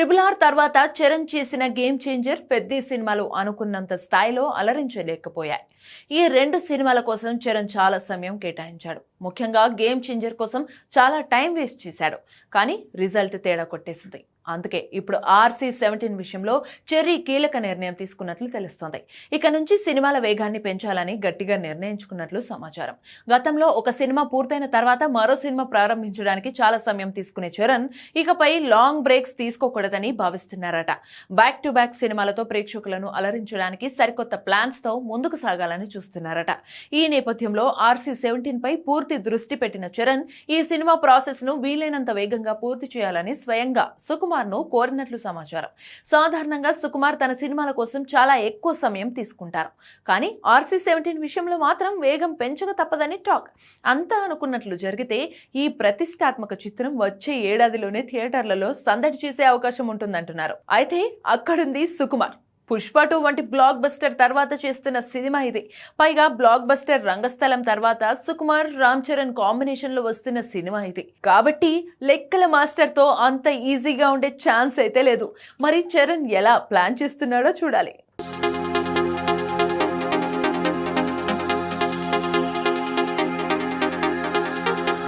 RRR తర్వాత చరణ్ చేసిన game changer పెద్ద సినిమాలు అనుకున్నంత స్థాయిలో అలరించలేకపోయాయి. ఈ రెండు సినిమాల కోసం చరణ్ చాలా సమయం కేటాయించాడు. ముఖ్యంగా గేమ్ చేంజర్ కోసం చాలా టైం వేస్ట్ చేశాడు. కానీ రిజల్ట్ తేడా కొట్టేసింది. అందుకే ఇప్పుడు RC-17 విషయంలో చెర్రీ కీలక నిర్ణయం తీసుకున్నట్లు తెలుస్తోంది. ఇక నుంచి సినిమాల వేగాన్ని పెంచాలని గట్టిగా నిర్ణయించుకున్నట్లు సమాచారం. గతంలో ఒక సినిమా పూర్తయిన తర్వాత మరో సినిమా ప్రారంభించడానికి చాలా సమయం తీసుకునే చరణ్ ఇకపై లాంగ్ బ్రేక్స్ తీసుకోకూడదని భావిస్తున్నారట. బ్యాక్ టు బ్యాక్ సినిమాలతో ప్రేక్షకులను అలరించడానికి సరికొత్త ప్లాన్స్ తో ముందుకు సాగాలని చూస్తున్నారట. ఈ నేపథ్యంలో RC-17 పై పూర్తి దృష్టి పెట్టిన చరణ్ ఈ సినిమా ప్రాసెస్ ను వీలైనంత వేగంగా పూర్తి చేయాలని స్వయంగా సుకుమార్ ను కోరినట్లు సమాచారం. సాధారణంగా సుకుమార్ తన సినిమాల కోసం చాలా ఎక్కువ సమయం తీసుకుంటారు. కానీ RC-17 విషయంలో మాత్రం వేగం పెంచక తప్పదని టాక్. అంతా అనుకున్నట్లు జరిగితే ఈ ప్రతిష్టాత్మక చిత్రం వచ్చే ఏడాదిలోనే థియేటర్లలో సందడి చేసే అవకాశం ఉంటుందంటున్నారు. అయితే అక్కడుంది సుకుమార్. పుష్ప 2 వంటి బ్లాక్ బస్టర్ తర్వాత చేస్తున్న సినిమా ఇది. పైగా బ్లాక్ బస్టర్ రంగస్థలం తర్వాత సుకుమార్ రామ్ చరణ్ కాంబినేషన్ లో వస్తున్న సినిమా ఇది. కాబట్టి లెక్కల మాస్టర్ తో అంత ఈజీగా ఉండే ఛాన్స్ అయితే లేదు. మరి చరణ్ ఎలా ప్లాన్ చేస్తున్నాడో చూడాలి.